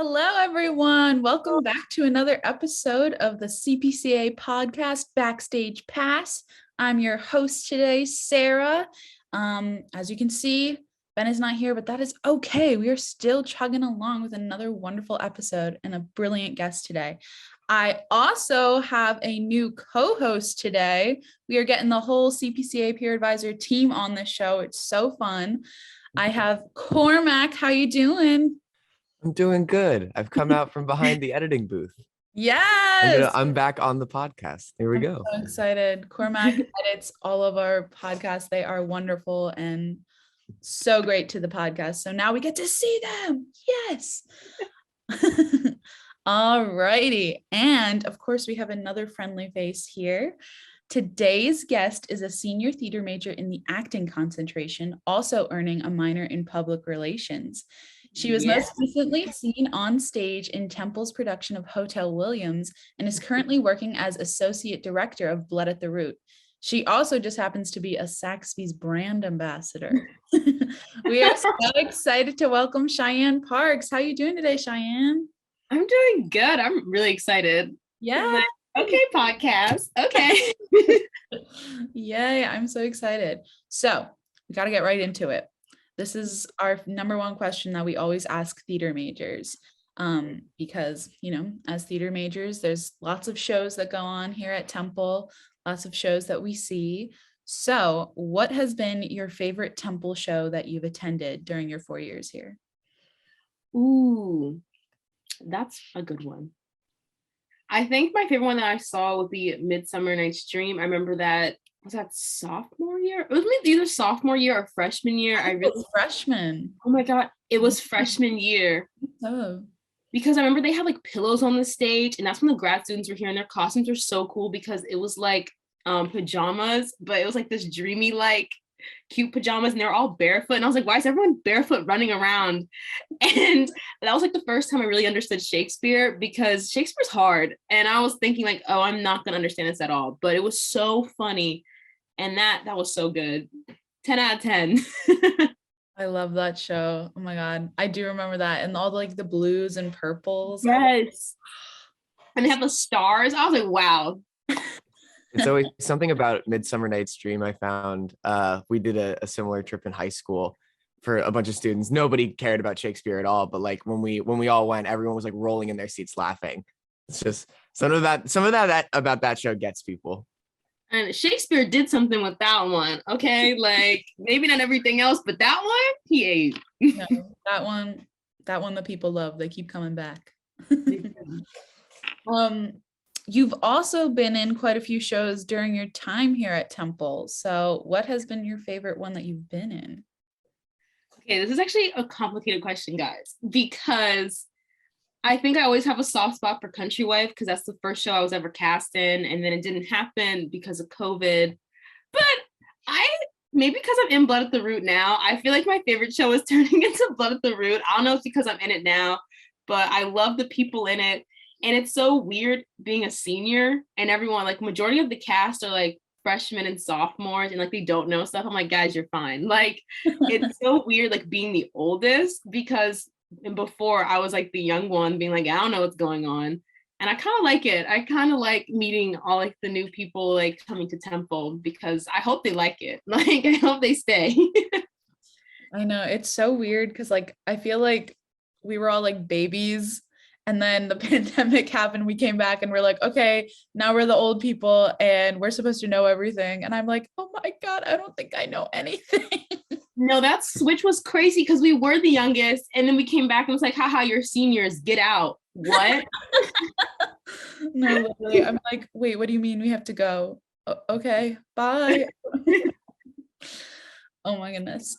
Hello, everyone. Welcome back to another episode of the CPCA podcast, Backstage Pass. I'm your host today, Sarah. As you can see, Ben is not here, but that is okay. We are still chugging along with another wonderful episode and a brilliant guest today. I also have a new co-host today. We are getting the whole CPCA peer advisor team on this show. It's so fun. I have Cormac. How you doing? I'm doing good. I've come out from behind the editing booth. Yes. I'm back on the podcast. Here we go. So excited. Cormac edits all of our podcasts. They are wonderful and so great to the podcast. So now we get to see them. Yes. All righty. And of course, we have another friendly face here. Today's guest is a senior theater major in the acting concentration, also earning a minor in public relations. She was most recently seen on stage in Temple's production of Hotel Williams and is currently working as associate director of Blood at the Root. She also just happens to be a Saxby's brand ambassador. We are so excited to welcome Cheyenne Parks. How are you doing today, Cheyenne? I'm doing good. I'm really excited. Yeah. Okay, podcast. Okay. Yay, I'm so excited. So we got to get right into it. This is our number one question that we always ask theater majors, because, as theater majors, there's lots of shows that go on here at Temple, lots of shows that we see. So what has been your favorite Temple show that you've attended during your 4 years here? Ooh, that's a good one. I think my favorite one that I saw would be Midsummer Night's Dream. I remember that. Was that sophomore year? It was either sophomore year or freshman year. I really freshman. Oh my God. It was freshman year. Oh. Because I remember they had like pillows on the stage, and that's when the grad students were here, and their costumes were so cool because it was like pajamas, but it was like this dreamy, like cute pajamas, and they're all barefoot. And I was like, why is everyone barefoot running around? And that was like the first time I really understood Shakespeare, because Shakespeare's hard. And I was thinking like, oh, I'm not gonna understand this at all. But it was so funny. And that was so good. 10 out of 10. I love that show. Oh my God. I do remember that. And all like the blues and purples. Yes. And they have the stars. I was like, wow. It's always something about Midsummer Night's Dream. I found we did a similar trip in high school for a bunch of students. Nobody cared about Shakespeare at all, but like when we all went, everyone was like rolling in their seats laughing. It's just some of that about that show gets people. And Shakespeare did something with that one. Okay, like maybe not everything else, but that one he ate. No, that one the people love. They keep coming back. You've also been in quite a few shows during your time here at Temple. So what has been your favorite one that you've been in? Okay, this is actually a complicated question, guys, because I think I always have a soft spot for Country Wife because that's the first show I was ever cast in, and then it didn't happen because of COVID. But maybe because I'm in Blood at the Root now, I feel like my favorite show is turning into Blood at the Root. I don't know if it's because I'm in it now, but I love the people in it. And it's so weird being a senior and everyone, like majority of the cast are like freshmen and sophomores and like they don't know stuff. I'm like, guys, you're fine. Like it's so weird like being the oldest, because before I was like the young one being like, I don't know what's going on. And I kind of like it. I kind of like meeting all like the new people like coming to Temple, because I hope they like it. Like I hope they stay. I know, it's so weird because like I feel like we were all like babies. And then the pandemic happened, we came back and we're like, okay, now we're the old people and we're supposed to know everything. And I'm like, oh my God, I don't think I know anything. No, that switch was crazy because we were the youngest. And then we came back and was like, haha, you're seniors, get out. What? No, literally. I'm like, wait, what do you mean we have to go? Okay, bye. Oh my goodness.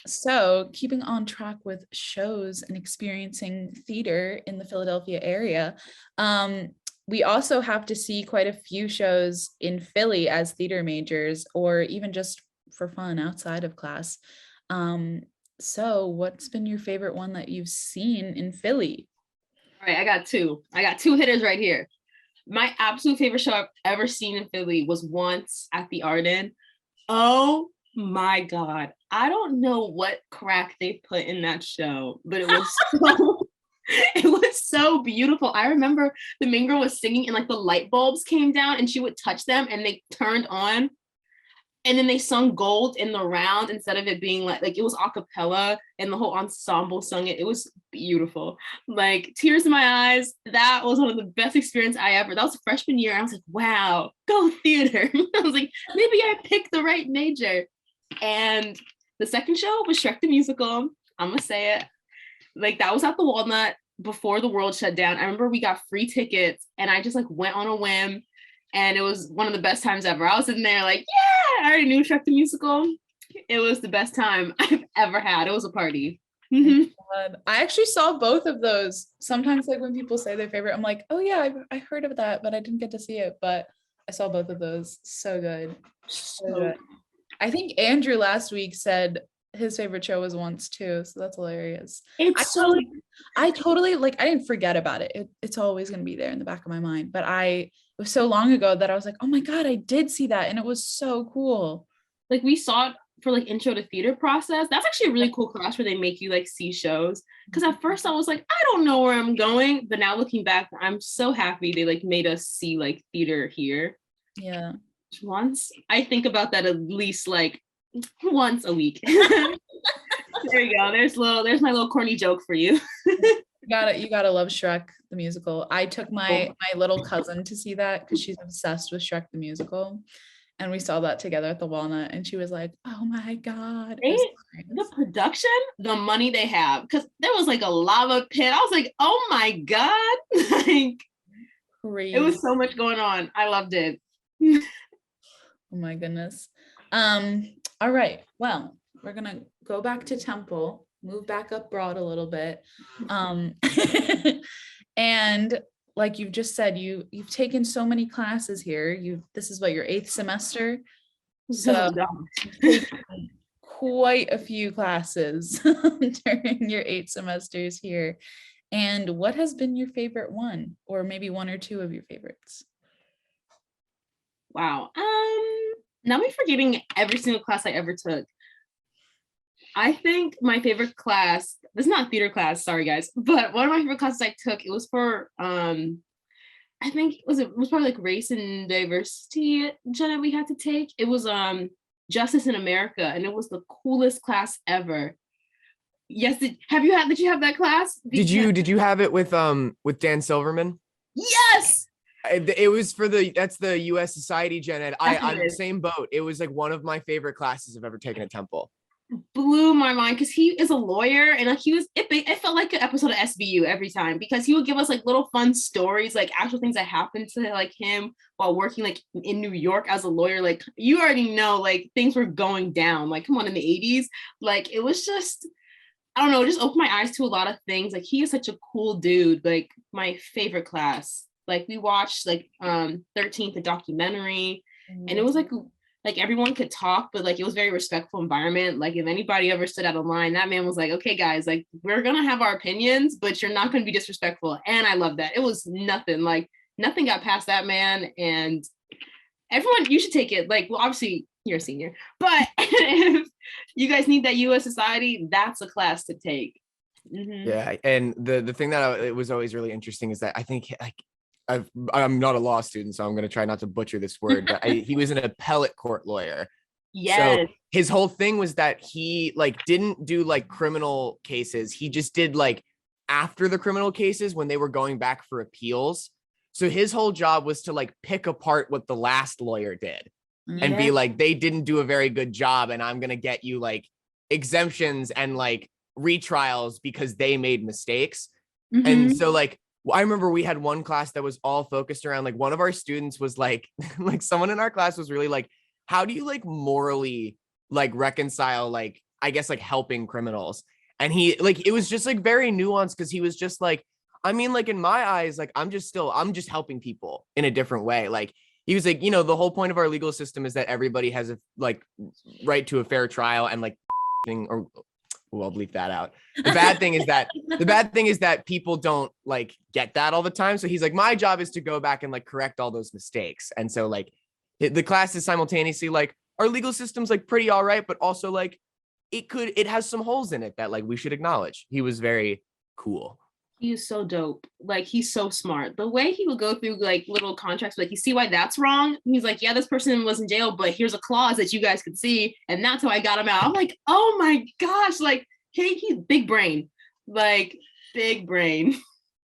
So keeping on track with shows and experiencing theater in the Philadelphia area, we also have to see quite a few shows in Philly as theater majors, or even just for fun outside of class. So what's been your favorite one that you've seen in Philly? All right, I got two hitters right here. My absolute favorite show I've ever seen in Philly was Once at the Arden. Oh my God. I don't know what crack they put in that show, but it was so It was so beautiful. I remember the main girl was singing and like the light bulbs came down and she would touch them and they turned on. And then they sung Gold in the round instead of it being like it was a cappella and the whole ensemble sung it. It was beautiful. Like tears in my eyes. That was one of the best experiences that was freshman year. I was like, wow, go theater. I was like, maybe I picked the right major. And the second show was Shrek the Musical. I'm gonna say it. Like that was at the Walnut before the world shut down. I remember we got free tickets and I just like went on a whim. And it was one of the best times ever. I was sitting there like, yeah, I already knew Shrek the Musical. It was the best time I've ever had. It was a party. I actually saw both of those. Sometimes like when people say their favorite, I'm like, oh yeah, I heard of that, but I didn't get to see it. But I saw both of those. So good. So good. I think Andrew last week said his favorite show was Once too. So that's hilarious. I totally like, I didn't forget about it. It's always going to be there in the back of my mind. But it was so long ago that I was like, oh my God, I did see that. And it was so cool. Like we saw it for like intro to theater process. That's actually a really cool class where they make you like see shows. Because at first I was like, I don't know where I'm going. But now looking back, I'm so happy they like made us see like theater here. Yeah. Once I think about that at least like once a week. There you go. There's my little corny joke for you. You gotta love Shrek the Musical. I took my little cousin to see that because she's obsessed with Shrek the Musical, and we saw that together at the Walnut, and she was like, oh my God. The production, the money they have, because there was like a lava pit. I was like, oh my God. Like crazy. It was so much going on. I loved it. Oh my goodness. All right, well, we're gonna go back to Temple, move back up Broad a little bit. And like you've just said, you've taken so many classes here. This is what, your 8th semester? So quite a few classes during your 8 semesters here. And what has been your favorite one, or maybe one or two of your favorites? Wow. Now I'm forgetting every single class I ever took. I think my favorite class, this is not theater class, sorry guys, but one of my favorite classes I took, it was for, I think it was probably like race and diversity, Jenna, we had to take. It was Justice in America, and it was the coolest class ever. Yes, did you have that class? Did you have it with Dan Silverman? Yes! It was for that's the U.S. Society Gen Ed. I'm the same boat. It was like one of my favorite classes I've ever taken at Temple. Blew my mind because he is a lawyer, and like it felt like an episode of SVU every time, because he would give us like little fun stories, like actual things that happened to like him while working like in New York as a lawyer. Like you already know, like things were going down. Like come on, in the 80s, like it was just, I don't know, it just opened my eyes to a lot of things. Like he is such a cool dude. Like my favorite class. Like we watched like 13th, the documentary, and it was like everyone could talk, but like it was very respectful environment. Like if anybody ever stood out of line, that man was like, okay guys, like we're gonna have our opinions, but you're not gonna be disrespectful. And I love that. It was nothing got past that man. And everyone, you should take it. Like, well, obviously you're a senior, but if you guys need that US Society, that's a class to take. Mm-hmm. Yeah, and the thing that it was always really interesting is that I think like I'm not a law student, so I'm going to try not to butcher this word, but he was an appellate court lawyer. Yes. So his whole thing was that he like didn't do like criminal cases. He just did like after the criminal cases when they were going back for appeals. So his whole job was to like pick apart what the last lawyer did and be like, they didn't do a very good job, and I'm going to get you like exemptions and like retrials because they made mistakes. Mm-hmm. And so like, I remember we had one class that was all focused around like one of our students was like someone in our class was really like, how do you like morally like reconcile like, I guess like helping criminals? And he like, it was just like very nuanced, because he was just like, I mean, like in my eyes, like I'm just helping people in a different way. Like he was like, you know, the whole point of our legal system is that everybody has a like right to a fair trial, and like or I'll bleep that out. The bad thing is that people don't like get that all the time. So he's like, my job is to go back and like correct all those mistakes. And so like the class is simultaneously like our legal system's like pretty all right, but also like it has some holes in it that like we should acknowledge. He was very cool. He is so dope. Like, he's so smart. The way he would go through like little contracts, like, you see why that's wrong? He's like, yeah, this person was in jail, but here's a clause that you guys could see, and that's how I got him out. I'm like, oh my gosh, like, hey, he's big brain, like big brain.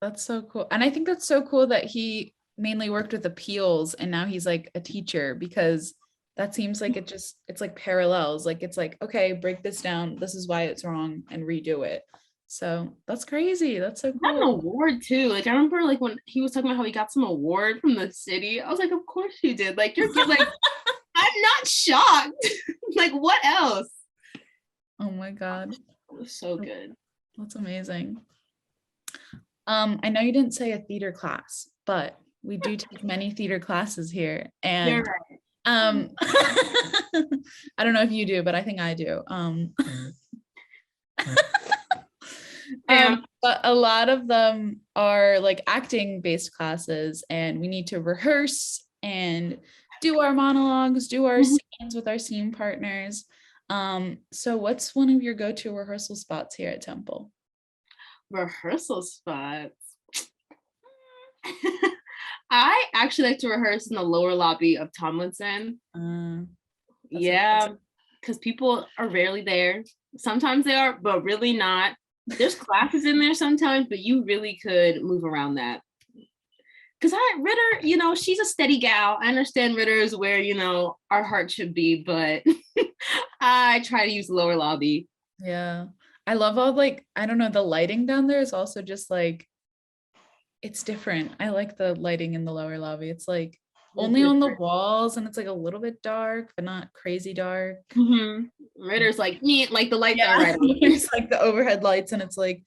That's so cool. And I think that's so cool that he mainly worked with appeals and now he's like a teacher, because that seems like it's like parallels. Like, it's like, okay, break this down. This is why it's wrong and redo it. So that's crazy. That's so Got an cool. award too. Like, I remember like when he was talking about how he got some award from the city. I was like, of course you did. Like, you're like, I'm not shocked. Like, what else? Oh my God. It was so good. That's amazing. I know you didn't say a theater class, but we do take many theater classes here. And You're right. I don't know if you do, but I think I do. But a lot of them are like acting based classes, and we need to rehearse and do our monologues, do our scenes with our scene partners. So what's one of your go-to rehearsal spots here at Temple? Rehearsal spots. I actually like to rehearse in the lower lobby of Tomlinson. Yeah, because people are rarely there. Sometimes they are, but really not. There's classes in there sometimes, but you really could move around that. Because Ritter, you know, she's a steady gal. I understand Ritter is where, you know, our heart should be, but I try to use the lower lobby. Yeah. I love all, like, I don't know, the lighting down there is also just like, it's different. I like the lighting in the lower lobby. It's like only on the walls, and it's like a little bit dark, but not crazy dark. Ritter's like, like the lights Yeah. are right on. It's like the overhead lights, and it's like,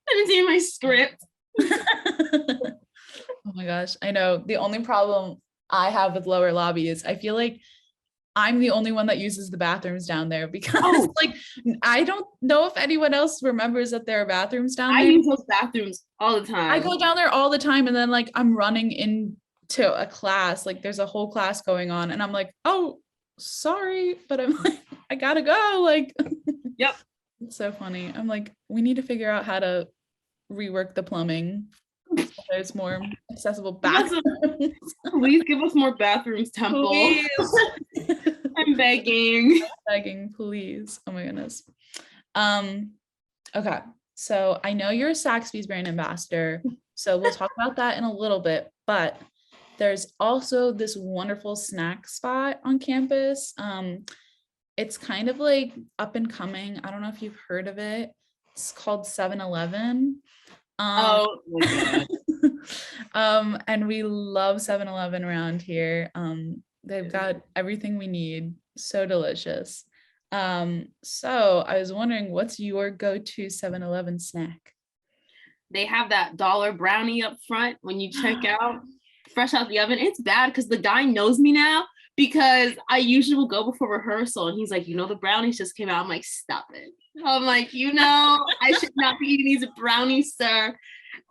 I didn't see my script. Oh my gosh. I know. The only problem I have with lower lobby is I feel like I'm the only one that uses the bathrooms down there, because like, I don't know if anyone else remembers that there are bathrooms down there. I use those bathrooms all the time. I go down there all the time, and then like I'm running into a class, like there's a whole class going on, and I'm like, oh, sorry, but I'm like, I gotta go. Like, yep. It's so funny. I'm like, we need to figure out how to rework the plumbing so there's more accessible bathrooms. Please give us more bathrooms, Temple. Please. I'm begging. Begging, please. Oh my goodness. Okay. So I know you're a Saxby's brand ambassador, so we'll talk about that in a little bit, but there's also this wonderful snack spot on campus. It's kind of like up and coming. I don't know if you've heard of it. It's called 7-Eleven. Oh my God. And we love 7-Eleven around here. They've got everything we need. So delicious. So I was wondering, what's your go-to 7-Eleven snack? They have that dollar brownie up front when you check out, fresh out the oven. It's bad because the guy knows me now, because I usually will go before rehearsal and he's like, you know, the brownies just came out. I'm like, stop it. I'm like, you know, I should not be eating these brownies, sir.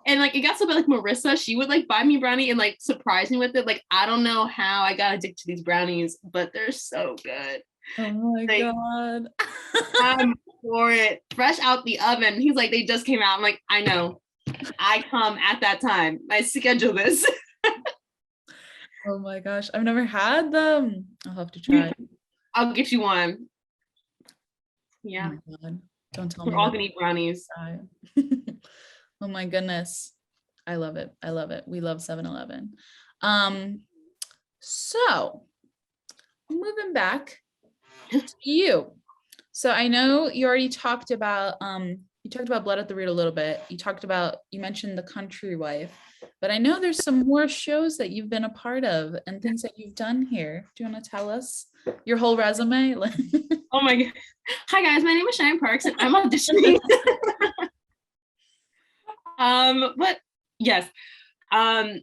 And like, it got so bad, like Marissa, she would like buy me a brownie and like surprise me with it. Like, I don't know how I got addicted to these brownies, but they're so good. Oh my like, God. I'm for it. Fresh out the oven. He's like, they just came out. I'm like, I know. I come at that time. I schedule this. Oh my gosh. I've never had them. I'll have to try. I'll get you one. Yeah. Oh my God. Don't tell me. We're all gonna eat brownies. Oh my goodness. I love it. I love it. We love 7-Eleven. So moving back to you. So I know you already talked about Blood at the Root a little bit. You mentioned The Country Wife, but I know there's some more shows that you've been a part of and things that you've done here. Do you want to tell us your whole resume? Oh my God. Hi guys, my name is Cheyenne Parks and I'm auditioning. But yes, I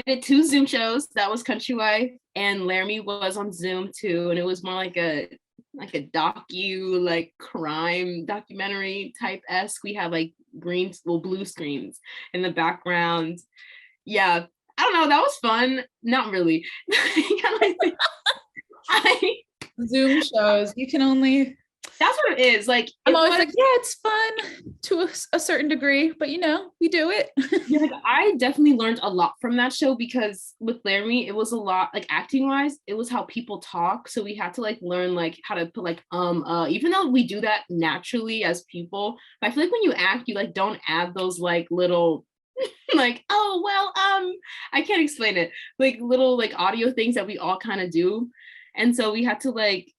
did 2 Zoom shows. That was Country Wife, and Laramie was on Zoom too, and it was more like a docu, like crime documentary type esque. We had like blue screens in the background. Yeah, I don't know. That was fun. Not really. Zoom shows. You can only That's what it is. Like I'm always like, yeah, it's fun to a certain degree, but we do it. Yeah, like I definitely learned a lot from that show because with Laramie, it was a lot like acting wise, it was how people talk. So we had to like learn like how to put like even though we do that naturally as people, but I feel like when you act, you like don't add those like little like, oh well, I can't explain it. Like little like audio things that we all kind of do. And so we had to like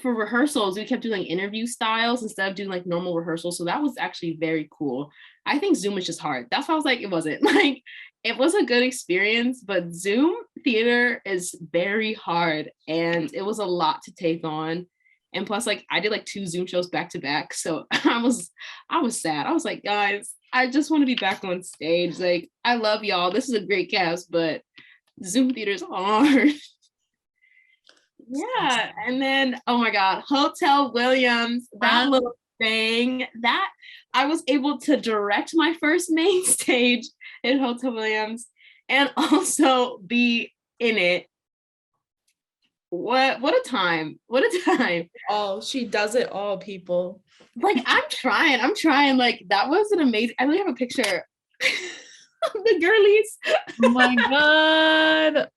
for rehearsals, we kept doing like interview styles instead of doing like normal rehearsals. So that was actually very cool. I think Zoom is just hard. That's why I was like, it wasn't like, it was a good experience, but Zoom theater is very hard and it was a lot to take on. And plus like I did like 2 Zoom shows back to back. So I was sad. I was like, guys, I just want to be back on stage. Like, I love y'all. This is a great cast, but Zoom theater's hard. Yeah, and then oh my god, Hotel Williams, that little thing that I was able to direct my first main stage in Hotel Williams and also be in it. What a time. Oh, she does it all, people. Like I'm trying. Like that was an amazing. I really have a picture of the girlies. Oh my god.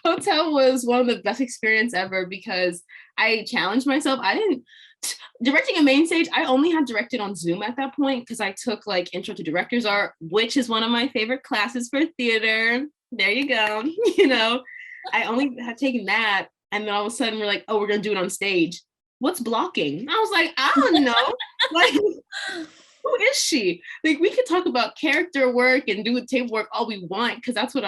Hotel was one of the best experience ever because I challenged myself. I didn't directing a main stage. I only had directed on Zoom at that point because I took like Intro to Director's Art, which is one of my favorite classes for theater. There you go. I only had taken that, and then all of a sudden we're like, oh, we're gonna do it on stage. What's blocking? I was like, I don't know. Like, who is she? Like, we could talk about character work and do table work all we want, because that's what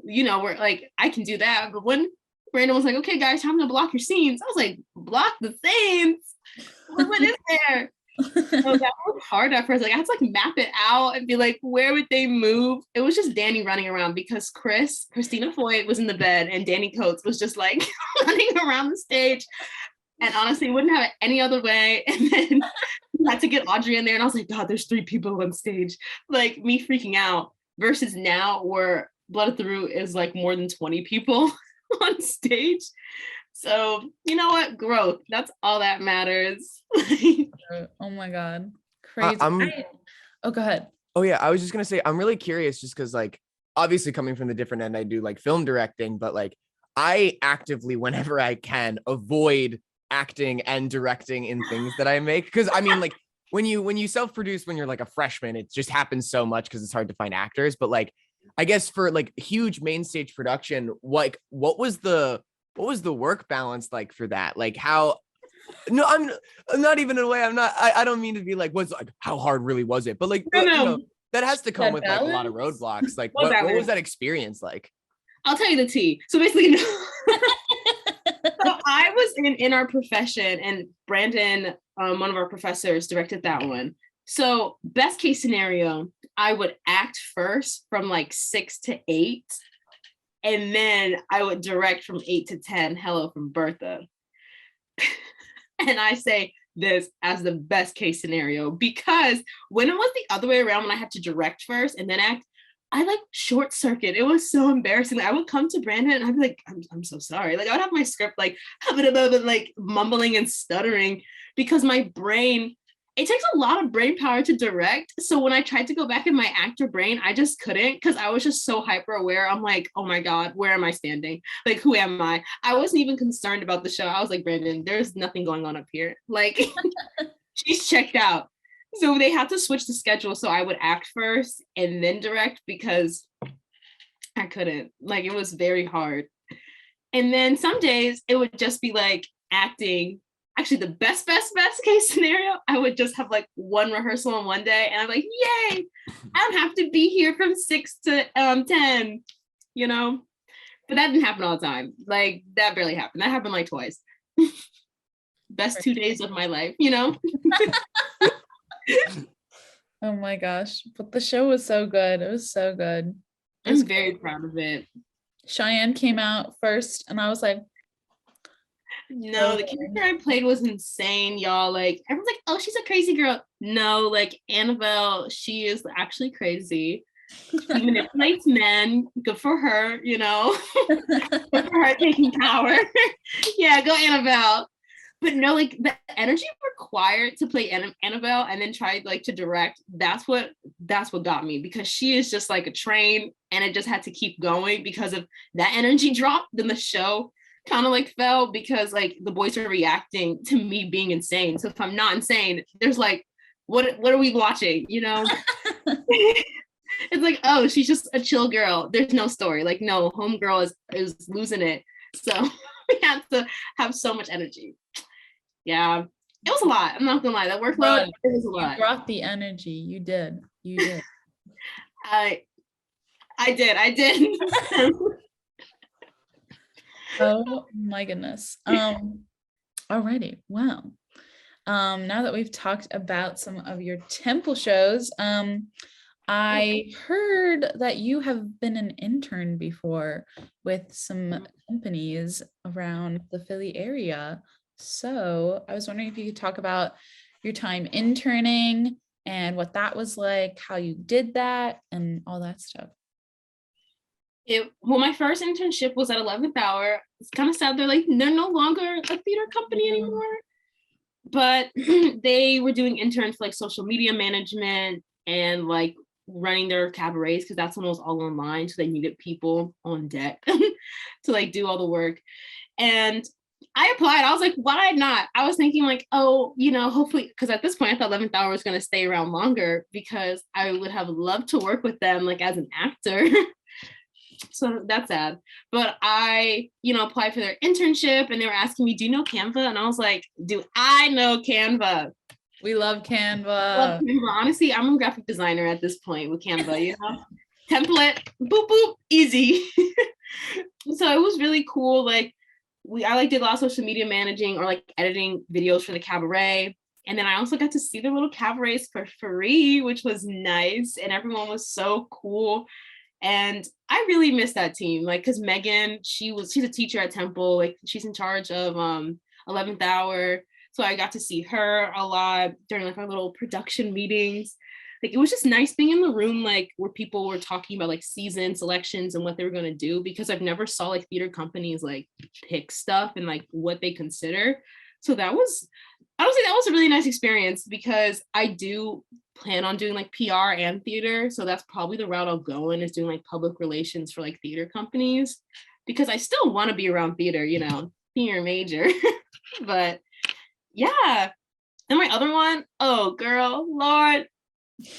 we're like, I can do that. But when Brandon was like, okay, guys, time to block your scenes, I was like, block the scenes? What is there? So that was hard at first. Like, I had to like map it out and be like, where would they move? It was just Danny running around because Christina Foy was in the bed and Danny Coates was just like running around the stage. And honestly, wouldn't have it any other way. And then I had to get Audrey in there. And I was like, God, there's 3 people on stage. Like me freaking out versus now where Blood Through is like more than 20 people on stage. So you know what? Growth. That's all that matters. Oh my God. Crazy. Oh, go ahead. Oh yeah. I was just going to say, I'm really curious just because like, obviously coming from the different end, I do like film directing, but like I actively, whenever I can, avoid acting and directing in things that I make. Cause I mean, like when you self-produce, when you're like a freshman, it just happens so much because it's hard to find actors. But like, I guess for like huge main stage production, like what was the work balance like for that? Like how, no, I'm not even in a way, I don't mean to be like, what's like, how hard really was it? But like, that has to come with like a lot of roadblocks. Like what was that experience like? I'll tell you the tea. So basically, so I was in our profession and Brandon, one of our professors, directed that one. So best case scenario, I would act first from like 6 to 8. And then I would direct from 8 to 10, Hello from Bertha. And I say this as the best case scenario because when it was the other way around, when I had to direct first and then act, I like short circuit. It was so embarrassing. Like, I would come to Brandon and I'd be like, I'm so sorry. Like I would have my script like mumbling and stuttering because my brain, it takes a lot of brain power to direct. So when I tried to go back in my actor brain, I just couldn't because I was just so hyper aware. I'm like, oh my God, where am I standing? Like, who am I? I wasn't even concerned about the show. I was like, Brandon, there's nothing going on up here. Like, she's checked out. So they had to switch the schedule. So I would act first and then direct because I couldn't. Like, it was very hard. And then some days it would just be like acting. Actually, the best case scenario, I would just have like one rehearsal on one day and I'm like, yay, I don't have to be here from 6 to 10, But that didn't happen all the time. Like that barely happened. That happened like twice. Best 2 days of my life, Oh my gosh. But the show was so good. It was so good. I'm very proud of it. Cheyenne came out first and I was like, no, the character I played was insane, y'all. Like everyone's like, oh, she's a crazy girl. No, like Annabelle, she is actually crazy. She manipulates men. Good for her, Good for her taking power. Yeah, go Annabelle. But no, like the energy required to play Annabelle and then try like to direct, that's what got me, because she is just like a train, and it just had to keep going because of that energy drop. Then the show kind of like fell because like the boys are reacting to me being insane. So if I'm not insane, there's like, what are we watching? You know? It's like, oh, she's just a chill girl. There's no story. Like, no, homegirl is losing it. So we had to have so much energy. Yeah, it was a lot. I'm not gonna lie. That workload, it was a lot. You brought the energy. You did. I did. Oh my goodness. Alrighty. Well, now that we've talked about some of your temple shows, I heard that you have been an intern before with some companies around the Philly area. So I was wondering if you could talk about your time interning and what that was like, how you did that, and all that stuff. Well, my first internship was at 11th Hour. It's kind of sad they're no longer a theater company anymore. But they were doing interns for like social media management and like running their cabarets, because that's when it was all online. So they needed people on deck to like do all the work. And I applied. I was like, why not? I was thinking like, oh, you know, hopefully, because at this point I thought 11th Hour was going to stay around longer, because I would have loved to work with them like as an actor. So that's sad. But I, applied for their internship, and they were asking me, do you know Canva? And I was like, do I know Canva? We love Canva. Honestly, I'm a graphic designer at this point with Canva, template, boop, boop, easy. So it was really cool. Like I did a lot of social media managing or like editing videos for the cabaret. And then I also got to see the little cabarets for free, which was nice. And everyone was so cool. And I really miss that team. Like, cause Megan, she's a teacher at Temple. Like she's in charge of 11th Hour. So I got to see her a lot during like our little production meetings. Like it was just nice being in the room, like where people were talking about like season selections and what they were going to do, because I've never saw like theater companies like pick stuff and like what they consider. So I would say that was a really nice experience, because I do plan on doing like PR and theater. So that's probably the route I'll go in, is doing like public relations for like theater companies, because I still want to be around theater, theater major. But yeah. And my other one, oh girl, Lord,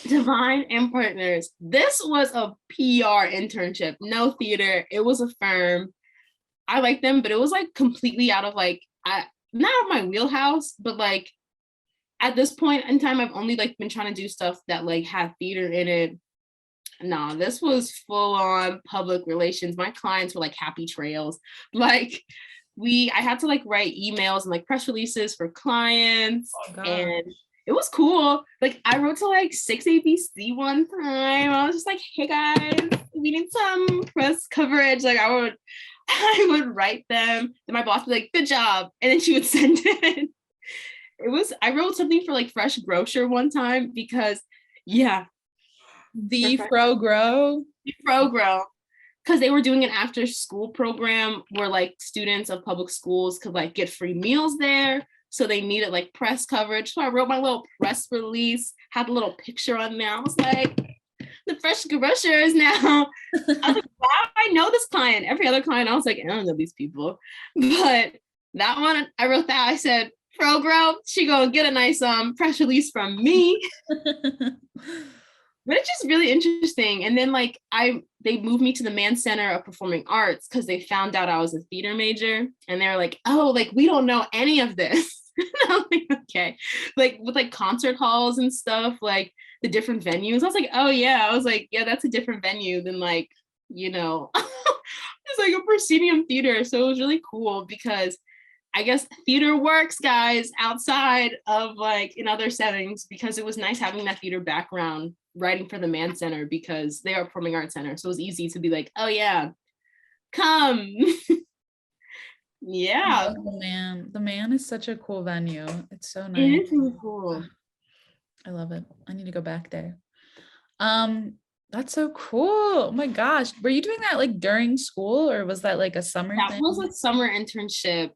Divine and Partners. This was a PR internship, no theater. It was a firm. I like them, but it was like completely out of like, not out of my wheelhouse, but like at this point in time, I've only like been trying to do stuff that like had theater in it. Nah, this was full on public relations. My clients were like happy trails. Like I had to like write emails and like press releases for clients. Oh, and it was cool. Like I wrote to like 6ABC one time. I was just like, hey guys, we need some press coverage. Like I would write them. Then my boss would be like, good job. And then she would send it. I wrote something for like Fresh Grocer one time, because the Fro-Grow. Because they were doing an after school program where like students of public schools could like get free meals there. So they needed like press coverage. So I wrote my little press release, had a little picture on there. I was like, the Fresh Grocer is now. I was like, wow, I know this client. Every other client, I was like, I don't know these people. But that one, I wrote that. I said, Pro-Grow, she gonna get a nice press release from me. But it's just really interesting. And then like they moved me to the Mann Center of Performing Arts, because they found out I was a theater major, and they were like, oh, like we don't know any of this. I was like, okay. Like with like concert halls and stuff, like the different venues. I was like, oh yeah. I was like, yeah, that's a different venue than like, it's like a proscenium theater. So it was really cool, because I guess theater works, guys, outside of like in other settings, because it was nice having that theater background writing for the Mann Center, because they are a performing arts center. So it was easy to be like, oh yeah, come. Yeah. The Man is such a cool venue. It's so nice. It is really cool. I love it. I need to go back there. That's so cool. Oh my gosh. Were you doing that like during school, or was that like a summer thing? That was a summer internship.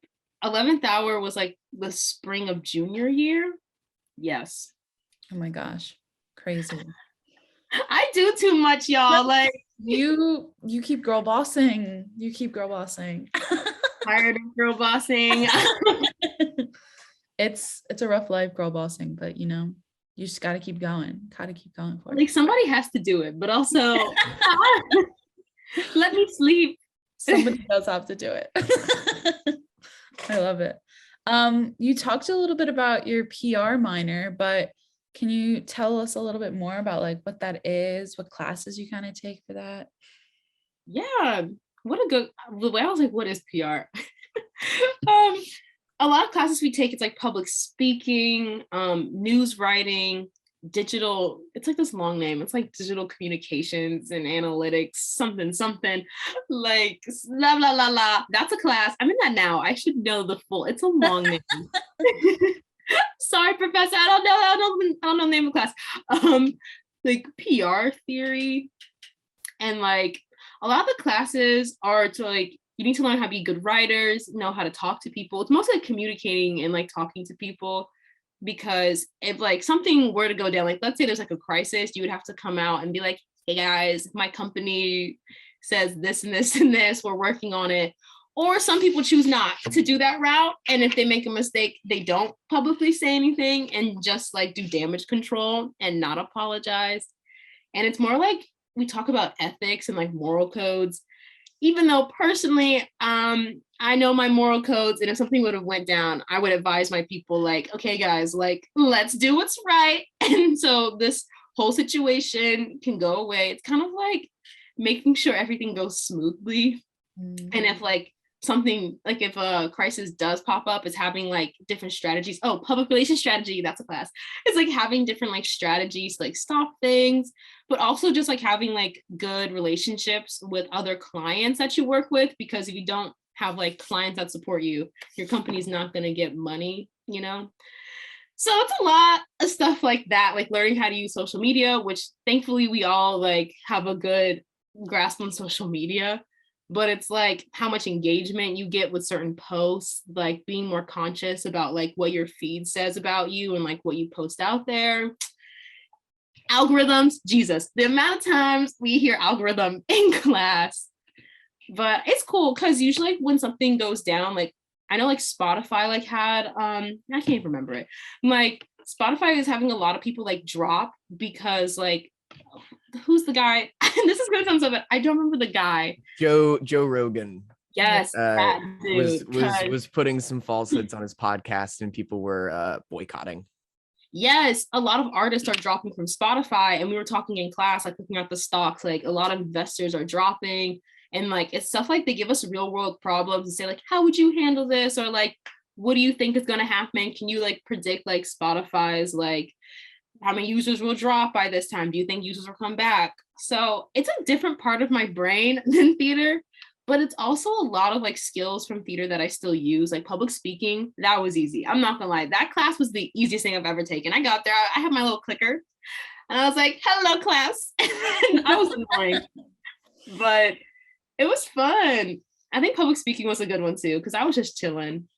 11th hour was like the spring of junior year. Yes. Oh my gosh. Crazy. I do too much, y'all. Like you keep girl bossing. You keep girl bossing. Tired of girl bossing. It's a rough life, girl bossing, but you know, you just gotta keep going. Gotta keep going for it. Like somebody has to do it, but also let me sleep. Somebody does have to do it. I love it. You talked a little bit about your PR minor, but can you tell us a little bit more about like what that is, what classes you kind of take for that? Yeah, the way I was like, what is PR? A lot of classes we take, it's like public speaking, news writing, digital, it's like this long name. It's like digital communications and analytics, something, like blah, blah, blah, blah. That's a class. I'm in that now. I should know the full, it's a long name. Sorry, professor. I don't know the name of the class. Like PR theory. And like a lot of the classes are to like, you need to learn how to be good writers, know how to talk to people. It's mostly like communicating and like talking to people, because if like something were to go down, like let's say there's like a crisis, you would have to come out and be like, hey guys, my company says this and this and this, we're working on it. Or some people choose not to do that route. And if they make a mistake, they don't publicly say anything and just like do damage control and not apologize. And it's more like we talk about ethics and like moral codes, even though personally, I know my moral codes, and if something would have went down, I would advise my people like, okay, guys, like, let's do what's right. And so this whole situation can go away. It's kind of like making sure everything goes smoothly. Mm-hmm. And if like something, like if a crisis does pop up, it's having like different strategies. Oh, public relations strategy, that's a class. It's like having different like strategies to like stop things, but also just like having like good relationships with other clients that you work with, because if you don't have like clients that support you, your company's not going to get money, you know? So it's a lot of stuff like that, like learning how to use social media, which thankfully we all like have a good grasp on social media. But it's like how much engagement you get with certain posts, like being more conscious about like what your feed says about you and like what you post out there. Algorithms, Jesus, the amount of times we hear algorithm in class. But it's cool because usually when something goes down, like I know like Spotify like had, I can't remember it. Like Spotify is having a lot of people like drop because like, who's the guy? This is gonna sound so bad. I don't remember the guy. Joe Rogan. Yes, that dude was putting some falsehoods on his podcast, and people were boycotting. Yes, a lot of artists are dropping from Spotify, and we were talking in class, like looking at the stocks. Like a lot of investors are dropping, and like it's stuff like they give us real world problems and say like, how would you handle this, or like, what do you think is gonna happen? Can you like predict like Spotify's like how many users will drop by this time? Do you think users will come back? So it's a different part of my brain than theater, but it's also a lot of like skills from theater that I still use, like public speaking. That was easy. I'm not gonna lie. That class was the easiest thing I've ever taken. I got there, I had my little clicker and I was like, hello class. I was annoying, but it was fun. I think public speaking was a good one too, because I was just chilling.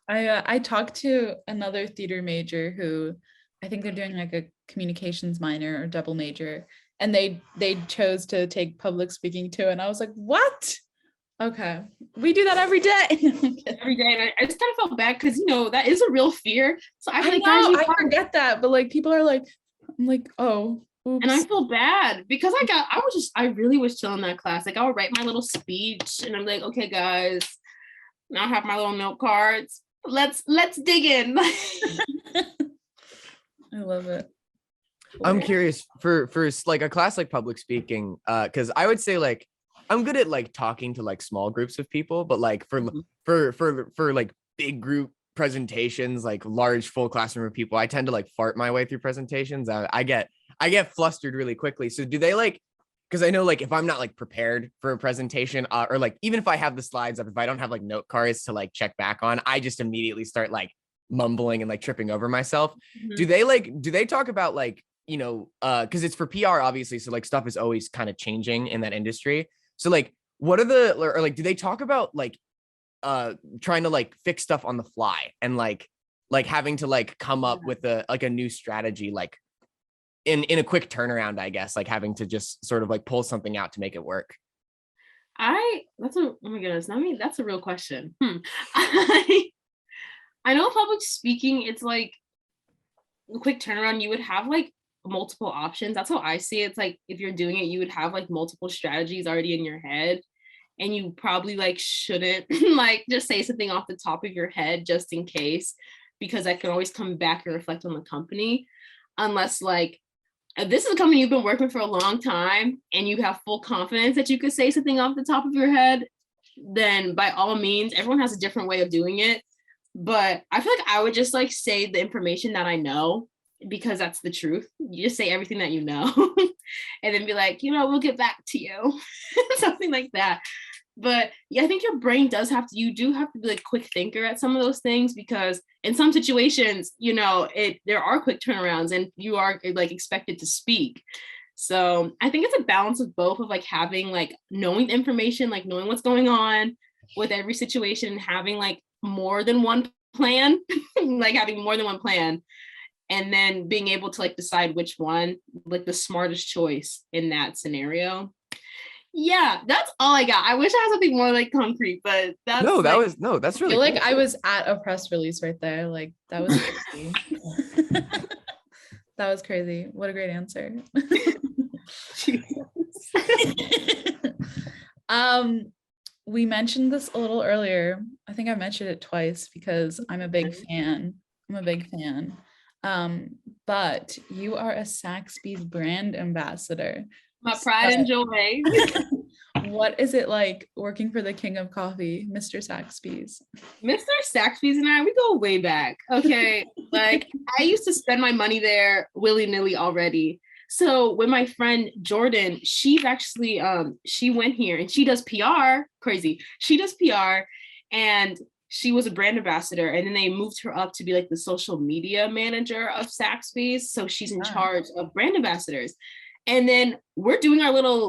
I talked to another theater major who I think they're doing like a communications minor or double major, and they chose to take public speaking too. And I was like, what? Okay, we do that every day. Every day. And I just kind of felt bad because, you know, that is a real fear. So I like, know, I forget that, but like people are like, I'm like, oh, oops. And I feel bad because I really was chilling that class. Like I would write my little speech and I'm like, okay, guys, now I have my little note cards. Let's dig in. I love it. I'm curious for like a class like public speaking, because I would say like I'm good at like talking to like small groups of people, but like for like big group presentations, like large full classroom of people, I tend to like fart my way through presentations. I get flustered really quickly. So do they like, because I know like if I'm not like prepared for a presentation, or like even if I have the slides up, if I don't have like note cards to like check back on, I just immediately start like mumbling and like tripping over myself. Mm-hmm. Do they talk about like, you know, because it's for PR obviously, so like stuff is always kind of changing in that industry. So like what are the, or like do they talk about like trying to like fix stuff on the fly and like having to like come up with a new strategy, like in a quick turnaround, I guess, like having to just sort of like pull something out to make it work. Oh my goodness, that's a real question. I know public speaking, it's like a quick turnaround. You would have like multiple options. That's how I see it. It's like if you're doing it, you would have like multiple strategies already in your head, and you probably like shouldn't like just say something off the top of your head just in case, because that can always come back and reflect on the company. Unless like if this is a company you've been working for a long time and you have full confidence that you could say something off the top of your head, then by all means, everyone has a different way of doing it. But I feel like I would just like say the information that I know, because that's the truth. You just say everything that you know and then be like, we'll get back to you. Something like that. But yeah, I think your brain you do have to be like a quick thinker at some of those things, because in some situations, there are quick turnarounds and you are like expected to speak. So I think it's a balance of both, of like having like knowing the information, like knowing what's going on with every situation, having like more than one plan, like having more than one plan, and then being able to like decide which one, like the smartest choice in that scenario. Yeah, that's all I got. I wish I had something more like concrete, but that's that's really I feel cool. like I was at a press release right there. Like that was crazy. That was crazy. What a great answer. We mentioned this a little earlier. I think I mentioned it twice because I'm a big fan. But you are a Saxby's brand ambassador. My pride and joy. What is it like working for the king of coffee, Mr. Saxby's? Mr. Saxby's and I, we go way back. Okay. Like I used to spend my money there willy-nilly already. So when my friend Jordan, she's actually, she went here and she does PR, crazy. She does PR and she was a brand ambassador, and then they moved her up to be like the social media manager of Saxby's. So she's in charge of brand ambassadors. And then we're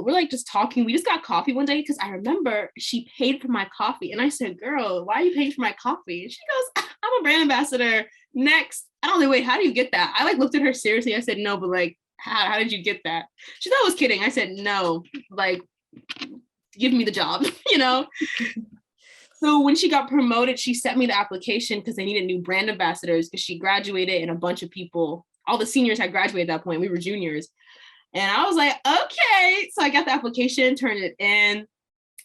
like just talking. We just got coffee one day because I remember she paid for my coffee. And I said, girl, why are you paying for my coffee? And she goes, I'm a brand ambassador. Next. I don't know, wait, how do you get that? I like looked at her seriously. I said, no, but like, how did you get that? She thought I was kidding. I said, no, like, give me the job, So when she got promoted, she sent me the application because they needed new brand ambassadors because she graduated and a bunch of people, all the seniors had graduated at that point. We were juniors. And I was like, okay. So I got the application, turned it in.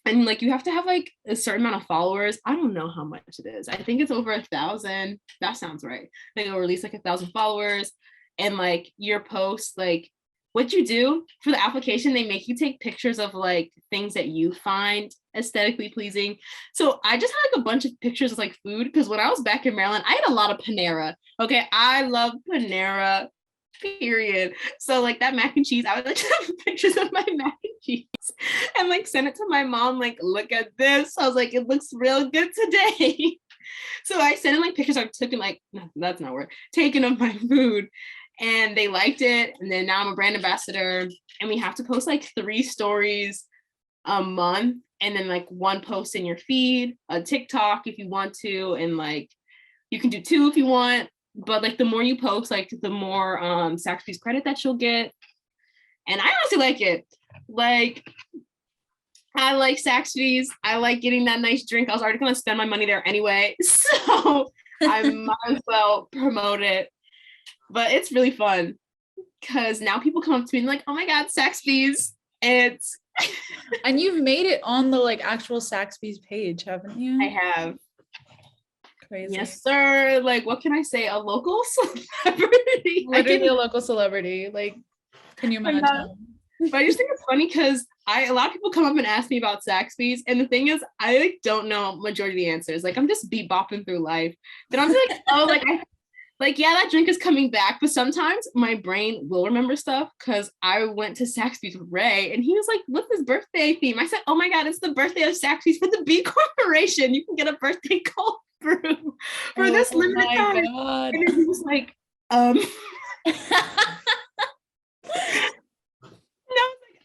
And like, you have to have like a certain amount of followers. I don't know how much it is. I think it's over 1,000. That sounds right. They'll release like 1,000 followers. And like your posts, like what you do for the application, they make you take pictures of like things that you find aesthetically pleasing. So I just had like a bunch of pictures of like food, because when I was back in Maryland, I had a lot of Panera. Okay. I love Panera. Period. So like that mac and cheese, I would like to have pictures of my mac and cheese and like send it to my mom, like, look at this. I was like, it looks real good today. So I sent in like pictures I took and like, no, that's not word, taken of my food, and they liked it. And then now I'm a brand ambassador and we have to post like 3 stories a month, and then like 1 post in your feed, a TikTok if you want to, and like you can do 2 if you want. But like the more you post, like the more Saxby's credit that you'll get. And I honestly like it. Like I like Saxby's. I like getting that nice drink. I was already gonna spend my money there anyway. So I might as well promote it. But it's really fun because now people come up to me and like, oh my God, Saxby's. It's and you've made it on the like actual Saxby's page, haven't you? I have. Crazy. Yes, sir. Like, what can I say? A local celebrity. Literally a local celebrity. Like, can you imagine? But I just think it's funny because a lot of people come up and ask me about Saxby's, and the thing is, I like don't know majority of the answers. Like, I'm just bopping through life. Then I'm like, oh, like yeah, that drink is coming back. But sometimes my brain will remember stuff because I went to Saxby's with Ray, and he was like, "What's this birthday theme?" I said, "Oh my God, it's the birthday of Saxby's for the B Corporation. You can get a birthday cold brew for this limited time." God. And he was like, No,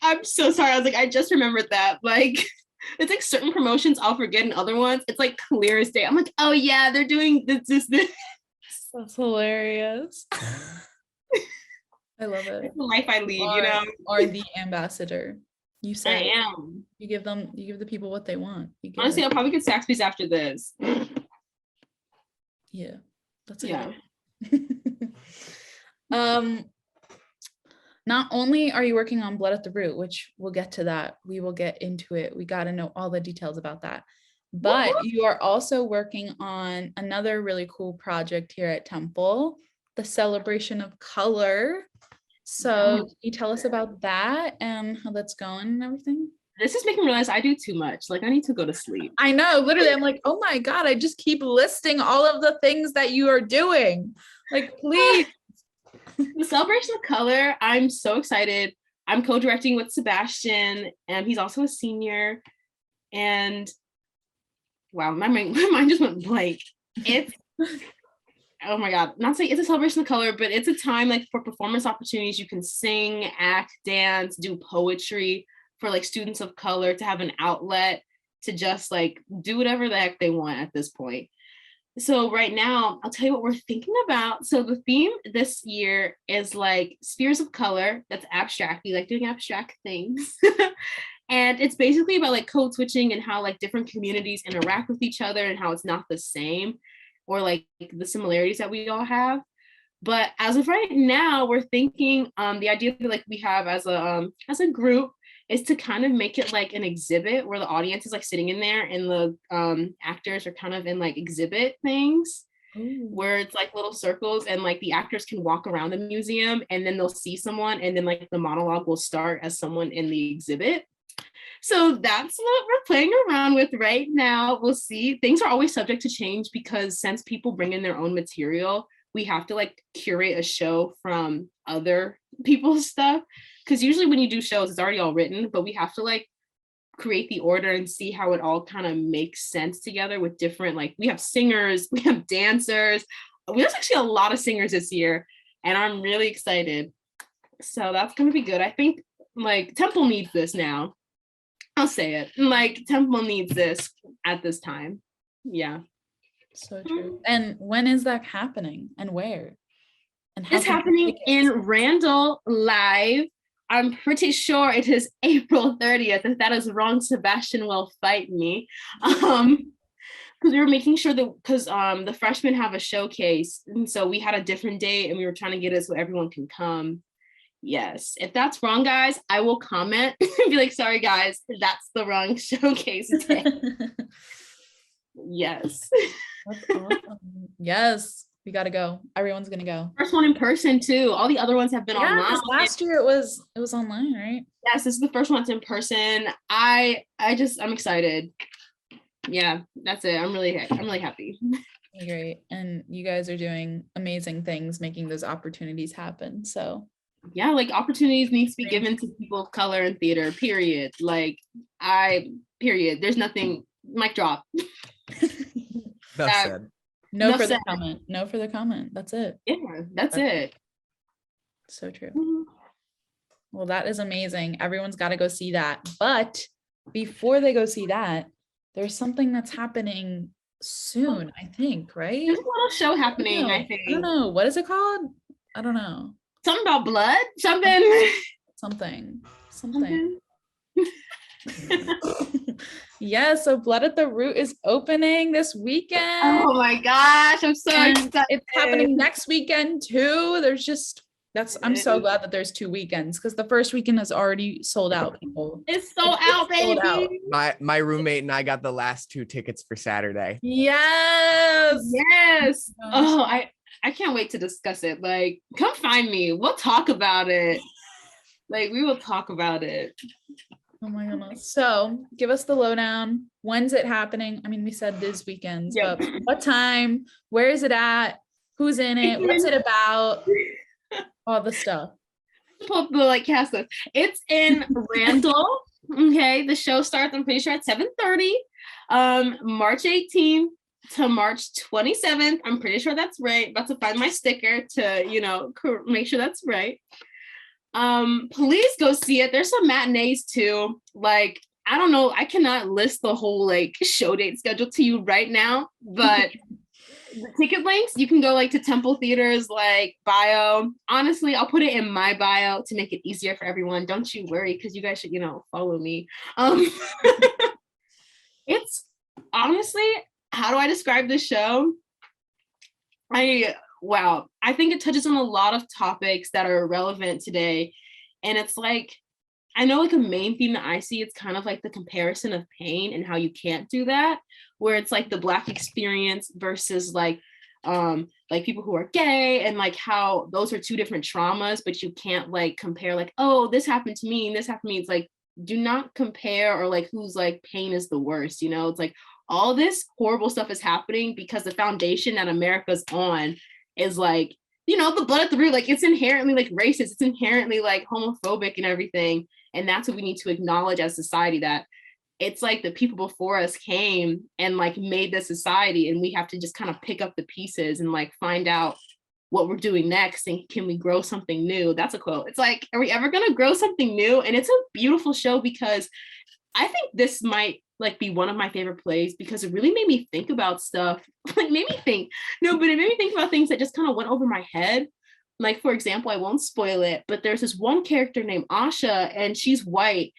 I'm so sorry. I was like, I just remembered that. Like, It's like certain promotions I'll forget and other ones, it's like clear as day. I'm like, oh yeah, they're doing this. That's hilarious. I love it. It's the life I lead, you know? Or the ambassador. You I said am. you give the people what they want. Honestly, I'll probably get Saxby's after this. Yeah. That's a Yeah. Not only are you working on Blood at the Root, which we'll get to that. We will get into it. We got to know all the details about that. But you are also working on another really cool project here at Temple, the Celebration of Color. So can you tell us about that and how that's going and everything? This is making me realize I do too much. Like I need to go to sleep. I know, literally, I'm like, oh my God, I just keep listing all of the things that you are doing. Like, please. The Celebration of Color, I'm so excited. I'm co-directing with Sebastian, and he's also a senior. And wow, my mind just went blank. It's oh my God, not saying it's a celebration of color, but it's a time like for performance opportunities. You can sing, act, dance, do poetry for like students of color to have an outlet to just like do whatever the heck they want at this point. So right now, I'll tell you what we're thinking about. So the theme this year is like spheres of color. That's abstract. We like doing abstract things. And it's basically about like code switching and how like different communities interact with each other and how it's not the same or like the similarities that we all have. But as of right now, we're thinking the idea that like we have as a group is to kind of make it like an exhibit where the audience is like sitting in there and the actors are kind of in like exhibit things. Ooh. Where it's like little circles and like the actors can walk around the museum and then they'll see someone and then like the monologue will start as someone in the exhibit. So that's what we're playing around with right now. We'll see. Things are always subject to change because since people bring in their own material, we have to like curate a show from other people's stuff. Because usually when you do shows, it's already all written, but we have to like create the order and see how it all kind of makes sense together with different, like we have singers, we have dancers. There's actually a lot of singers this year and I'm really excited. So that's going to be good. I think like Temple needs this now. I'll say it. Like Temple needs this at this time. Yeah. So true. And when is that happening and where? And it's happening in Landolt live. I'm pretty sure it is April 30th. If that is wrong, Sebastian will fight me. Because we were making sure that because the freshmen have a showcase. And so we had a different date and we were trying to get it so everyone can come. Yes. If that's wrong, guys, I will comment and be like, sorry, guys, that's the wrong showcase day. Yes. That's awesome. Yes. We got to go. Everyone's going to go. First one in person too. All the other ones have been online. Last year it was online, right? Yes, this is the first one that's in person. I'm excited. Yeah, that's it. I'm really happy. Great. And you guys are doing amazing things, making those opportunities happen. So yeah, like opportunities need to be given to people of color in theater, period. Period. There's nothing, mic drop. That's sad. No further comment. No further comment. That's it. Yeah, that's it. So true. Mm-hmm. Well, that is amazing. Everyone's got to go see that. But before they go see that, there's something that's happening soon, I think, right? There's a little show happening, I think. I don't know. What is it called? I don't know. Something about blood? Something. Yeah, so Blood at the Root is opening this weekend. Oh my gosh, I'm so excited. It's happening next weekend too. I'm so glad that there's 2 weekends because the first weekend is already sold out, people. It's sold out, baby. Sold out. My roommate and I got the last 2 tickets for Saturday. Yes. Oh, I can't wait to discuss it. Like, come find me. We'll talk about it. Like, we will talk about it. Oh my goodness. So give us the lowdown. When's it happening? I mean, we said this weekend, but what time? Where is it at? Who's in it? What's it about? All the stuff. Pull the like cast list. It's in Landolt. Okay. The show starts, I'm pretty sure at 7:30. March 18th to March 27th. I'm pretty sure that's right. About to find my sticker to, make sure that's right. Please go see it. There's some matinees too. Like I don't know. I cannot list the whole like show date schedule to you right now, but the ticket links, you can go like to Temple Theater's like bio. Honestly, I'll put it in my bio to make it easier for everyone. Don't you worry, because you guys should, follow me. It's honestly, how do I describe this show? I think it touches on a lot of topics that are relevant today. And it's like, I know like a main theme that I see, it's kind of like the comparison of pain and how you can't do that, where it's like the Black experience versus like people who are gay, and like how those are two different traumas, but you can't like compare like, oh, this happened to me and this happened to me. It's like, do not compare, or like whose like pain is the worst, It's like all this horrible stuff is happening because the foundation that America's on is like, the blood at the root, like it's inherently like racist, it's inherently like homophobic and everything. And that's what we need to acknowledge as society, that it's like the people before us came and like made this society, and we have to just kind of pick up the pieces and like find out what we're doing next, and can we grow something new? That's a quote. It's like, are we ever gonna grow something new? And it's a beautiful show, because I think this might like be one of my favorite plays, because it really made me think about stuff. Like it made me think about things that just kind of went over my head. Like, for example, I won't spoil it, but there's this one character named Asha, and she's white,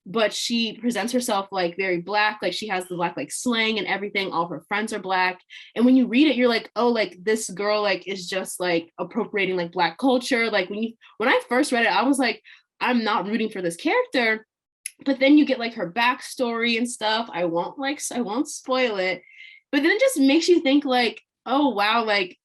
but she presents herself like very Black, like she has the Black like slang and everything. All her friends are Black. And when you read it, you're like, oh, like this girl like is just like appropriating like Black culture. Like when I first read it, I was like, I'm not rooting for this character. But then you get like her backstory and stuff. I won't spoil it. But then it just makes you think like, oh wow, like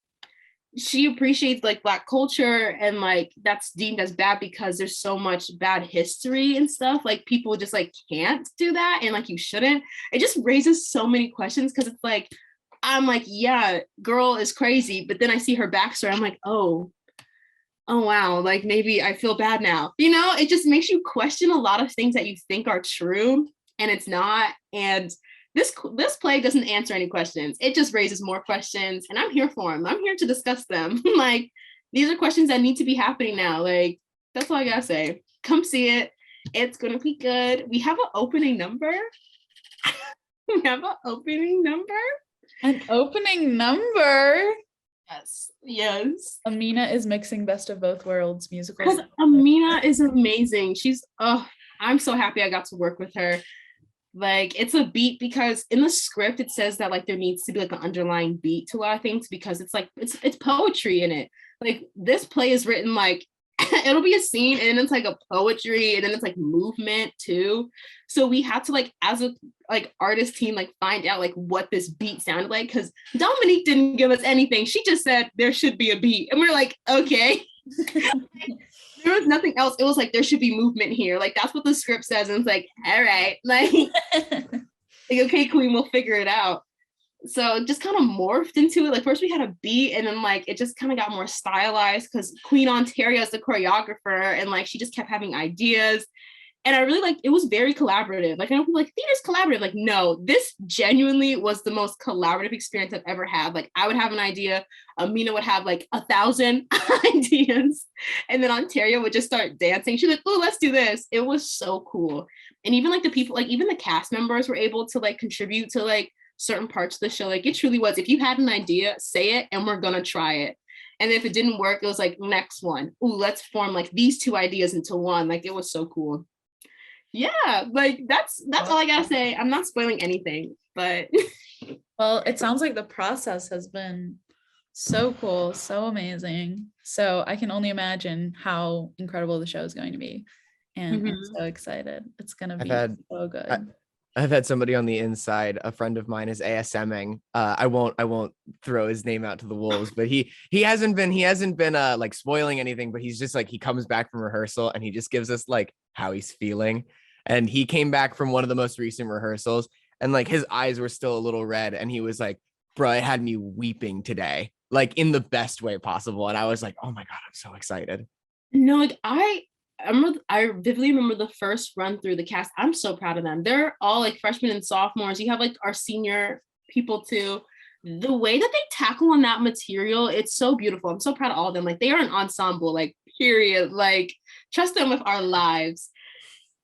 she appreciates like Black culture, and like that's deemed as bad because there's so much bad history and stuff. Like people just like can't do that, and like you shouldn't. It just raises so many questions, because it's like, I'm like, yeah, girl is crazy, but then I see her backstory, I'm like, oh wow, like maybe I feel bad now. It just makes you question a lot of things that you think are true and it's not. And this play doesn't answer any questions. It just raises more questions, and I'm here for them. I'm here to discuss them. Like, these are questions that need to be happening now. Like, that's all I gotta say. Come see it. It's gonna be good. We have an opening number. An opening number. Yes. Amina is mixing Best of Both Worlds musicals. Because Amina is amazing. I'm so happy I got to work with her. Like, it's a beat, because in the script it says that like there needs to be like an underlying beat to a lot of things, because it's like it's poetry in it. Like, this play is written like it'll be a scene, and then it's like a poetry, and then it's like movement too. So we had to like, as a like artist team, like find out like what this beat sounded like, because Dominique didn't give us anything. She just said there should be a beat, and we're like, okay. There was nothing else. It was like, there should be movement here. Like, that's what the script says. And it's like, all right, like okay, Queen, we'll figure it out. So it just kind of morphed into it. Like, first we had a beat, and then like it just kind of got more stylized, because Queen Ontario is the choreographer, and like she just kept having ideas. And I really it was very collaborative. Like, I know people like, theater's collaborative. Like, no, this genuinely was the most collaborative experience I've ever had. Like, I would have an idea, Amina would have like 1,000 ideas, and then Ontario would just start dancing. She's like, oh, let's do this. It was so cool. And even like the people, like even the cast members were able to like contribute to like certain parts of the show. Like, it truly was, if you had an idea, say it, and we're gonna try it. And if it didn't work, it was like, next one. Ooh, let's form like these two ideas into one. Like, it was so cool. Yeah, like that's all I gotta say. I'm not spoiling anything, but well, it sounds like the process has been so cool, so amazing. So I can only imagine how incredible the show is going to be, and I'm so excited. It's gonna be so good. I've had somebody on the inside, a friend of mine is ASMing. I won't throw his name out to the wolves, but he hasn't been like spoiling anything, but he's just like, he comes back from rehearsal and he just gives us like how he's feeling. And he came back from one of the most recent rehearsals, and like his eyes were still a little red, and he was like, bro, it had me weeping today, like in the best way possible. And I was like, oh my God, I'm so excited. No, like I vividly remember the first run through the cast. I'm so proud of them. They're all like freshmen and sophomores. You have like our senior people too. The way that they tackle on that material, it's so beautiful. I'm so proud of all of them. Like, they are an ensemble, like, period. Like, trust them with our lives.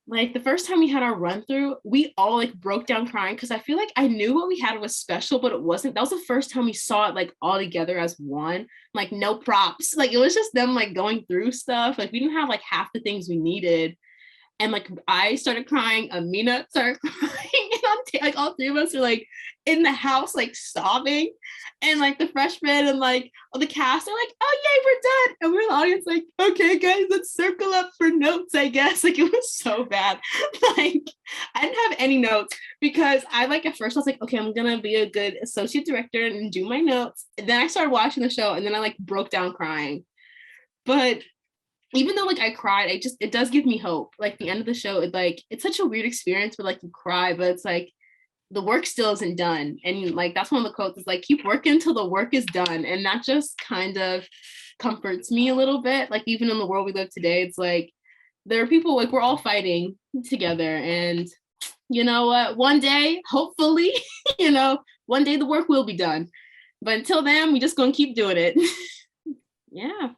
like the first time we had our run through, we all like broke down crying because I feel like I knew what we had was special, but it wasn't. That was the first time we saw it like all together as one, like no props. Like it was just them like going through stuff. Like we didn't have like half the things we needed. And like I started crying, Amina started crying, and like all three of us were like in the house, like sobbing. And like the freshmen and like the cast are like, oh yay, we're done. And we're in the audience like, okay guys, let's circle up for notes, I guess. Like it was so bad. Like I didn't have any notes because I like at first I was like, okay, I'm gonna be a good associate director and do my notes. And then I started watching the show and then I like broke down crying. But even though like I cried, it does give me hope. Like the end of the show, it's such a weird experience where like you cry, but it's like the work still isn't done. And like that's one of the quotes is like, keep working until the work is done. And that just kind of comforts me a little bit. Like even in the world we live today, it's like there are people like we're all fighting together. And you know what? One day, hopefully, one day the work will be done. But until then, we just gonna keep doing it. Yeah.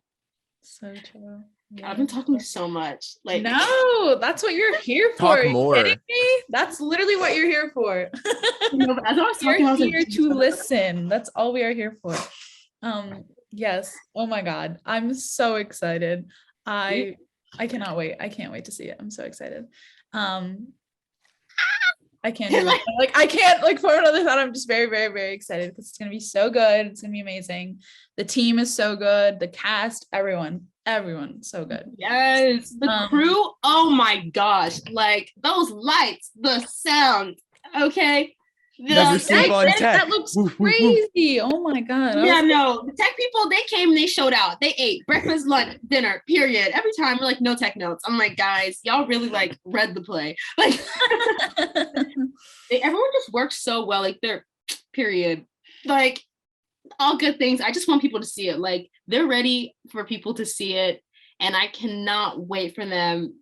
So true. Yeah. I've been talking so much. Like no, that's what you're here for. Talk more. Are you kidding me? That's literally what you're here for. But as I was talking, You're here to listen. That's all we are here for. Yes. Oh my God. I'm so excited. I cannot wait. I can't wait to see it. I'm so excited. I can't do it. Like I can't like for another thought. I'm just very, very, very excited because it's gonna be so good. It's gonna be amazing. The team is so good. The cast, everyone, so good. Yes, the crew. Oh my gosh! Like those lights, the sound. Okay. That looks crazy. Oh my God. Yeah, no. The tech people, they came, they showed out. They ate breakfast, lunch, dinner, period. Every time we're like, no tech notes. I'm like, guys, y'all really like read the play. Like everyone just works so well. Like they're period. Like all good things. I just want people to see it. Like they're ready for people to see it. And I cannot wait for them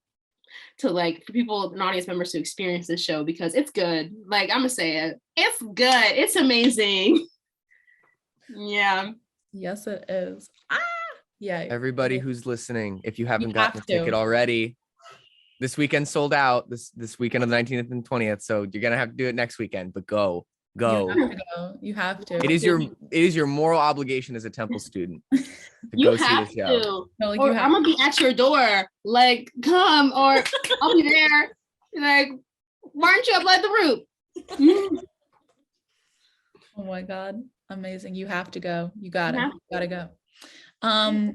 to like for people and audience members to experience this show because it's good. Like I'm gonna say it. It's good. It's amazing. Yeah. Yes, it is. Yeah. Everybody who's listening, if you haven't gotten a ticket already, this weekend sold out. This weekend of the 19th and 20th. So you're gonna have to do it next weekend. But go. You have to. It is your moral obligation as a Temple student to you go see the show. No, like or I'm gonna be at your door. Like come, or I'll be there. Like, why aren't you up by the roof? Oh my God, amazing! You have to go. You gotta go. I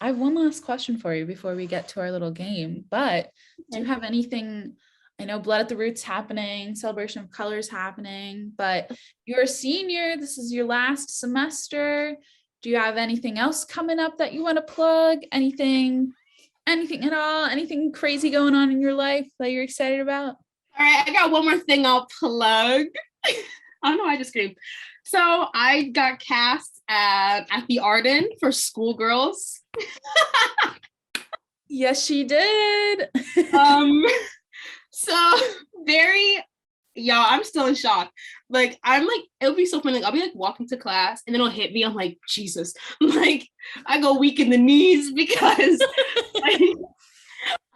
have one last question for you before we get to our little game. But do you have anything? I know Blood at the Roots happening, Celebration of Colors happening, but you're a senior. This is your last semester. Do you have anything else coming up that you want to plug? Anything at all? Anything crazy going on in your life that you're excited about? All right, I got one more thing I'll plug. I don't know, I just screamed. So I got cast at the Arden for Schoolgirls. Yes, she did. So y'all, I'm still in shock. Like, I'm like, it'll be so funny. Like, I'll be like walking to class and then it'll hit me. I'm like, Jesus. Like, I go weak in the knees because I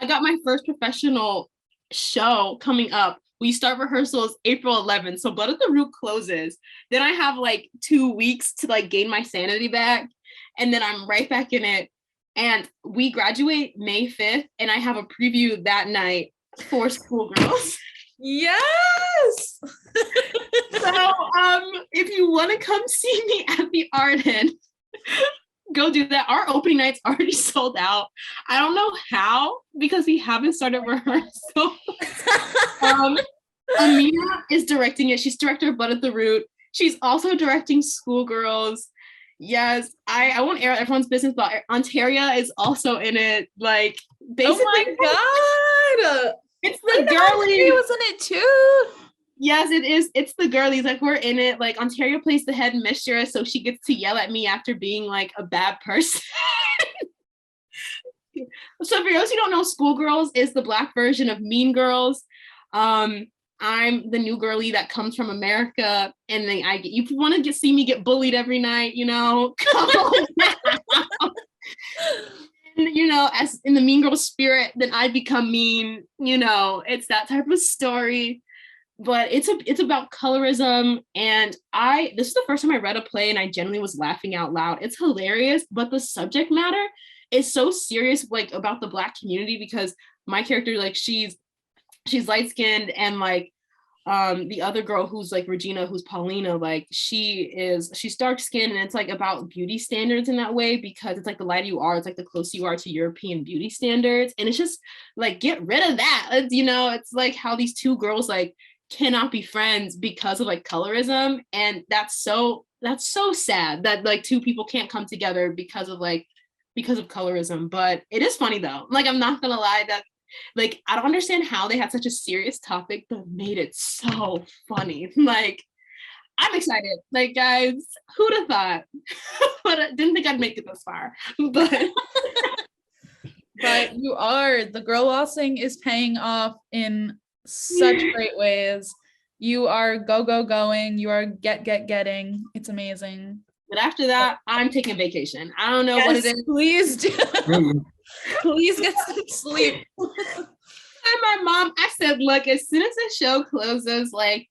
got my first professional show coming up. We start rehearsals April 11th. So Blood at the Root closes. Then I have like 2 weeks to like gain my sanity back. And then I'm right back in it. And we graduate May 5th. And I have a preview that night for Schoolgirls. Yes. So if you want to come see me at the Arden, go do that. Our opening night's already sold out. I don't know how because we haven't started rehearsal. Amina is directing it. She's director of Blood at the Root. She's also directing Schoolgirls. Yes, I won't air everyone's business, but Ontario is also in it. Like, basically, oh my God, it's the girlies. Was in it too. Yes, it is. It's the girlies. Like, we're in it. Like, Ontario plays the head mistress, so she gets to yell at me after being like a bad person. So for those who don't know, Schoolgirls is the Black version of Mean Girls. I'm the new girly that comes from America, and then you want to see me get bullied every night, come on. you know, as in the Mean Girl spirit, then I become mean. You know, it's that type of story. But it's about colorism, and this is the first time I read a play and I genuinely was laughing out loud. It's hilarious, but the subject matter is so serious, like about the Black community, because my character, like she's light-skinned, and like the other girl who's like Regina, who's Paulina, like she's dark-skinned, and it's like about beauty standards in that way, because it's like the lighter you are, it's like the closer you are to European beauty standards. And it's just like, get rid of that. It's, you know, it's like how these two girls like cannot be friends because of like colorism, and that's so sad that like two people can't come together because of colorism. But it is funny though. Like, I'm not gonna lie, that like I don't understand how they had such a serious topic but made it so funny. Like, I'm excited. Like, guys, who'd have thought? But I didn't think I'd make it this far. But but you are. The girl bossing is paying off in such great ways. You are going. You are getting. It's amazing. But after that, I'm taking vacation. I don't know what it is. Please do. Please get some sleep. And my mom, I said, look, as soon as the show closes, like,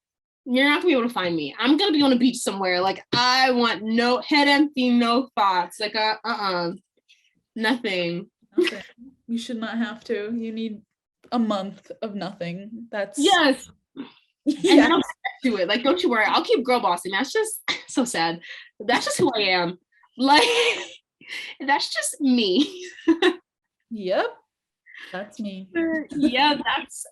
you're not gonna be able to find me. I'm gonna be on a beach somewhere. Like, I want no head empty, no thoughts. Like, nothing. Okay. You should not have to. You need a month of nothing. That's yes. Yeah. And then I'll get to it. Like, don't you worry, I'll keep girl bossing. That's just so sad. That's just who I am. Like, that's just me. Yep. That's me. That's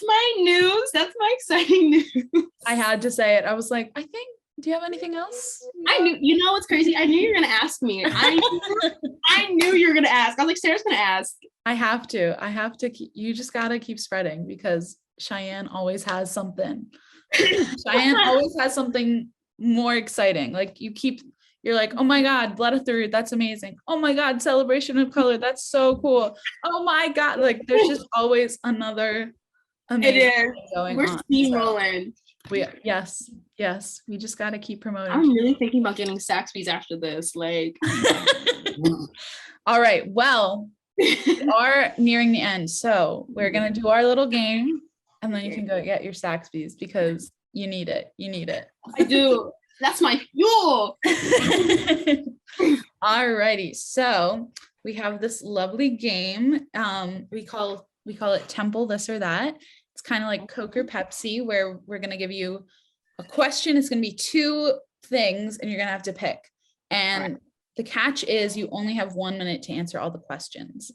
my news. That's my exciting news. I had to say it. I was like, do you have anything else? I knew, you know what's crazy? I knew you were gonna ask me. I knew you were gonna ask. I was like, Sarah's gonna ask. I have to you just gotta keep spreading, because Cheyenne always has something. Cheyenne always has something more exciting. Like, you're like, oh my God, Blood of the Root, that's amazing. Oh my God, Celebration of Color, that's so cool. Oh my God, like there's just always another amazing thing going on. We're steamrolling. Yes, we just got to keep promoting. I'm really thinking about getting Saxby's after this. Like, all right, well, we are nearing the end, so we're gonna do our little game, and then you can go get your Saxby's, because you need it. I do. That's my fuel. Alrighty, so we have this lovely game. We call it Temple This or That. It's kind of like Coke or Pepsi, where we're gonna give you a question. It's gonna be two things, and you're gonna have to pick. And the catch is you only have 1 minute to answer all the questions.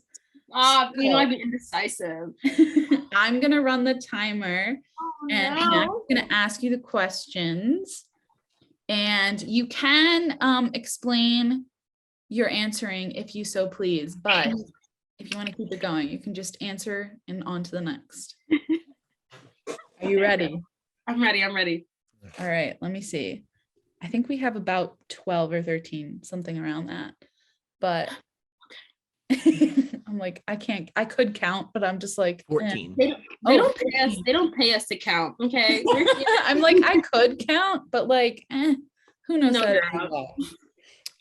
You know, I'd be indecisive. I'm gonna run the timer, and I'm gonna ask you the questions. And you can explain your answering if you so please, but if you want to keep it going, you can just answer and on to the next. Are you ready? I'm ready. All right, let me see. I think we have about 12 or 13, something around that. But I'm like, I could count, but I'm just like 14. They don't pay us to count, okay? I'm like, I could count, but like, who knows?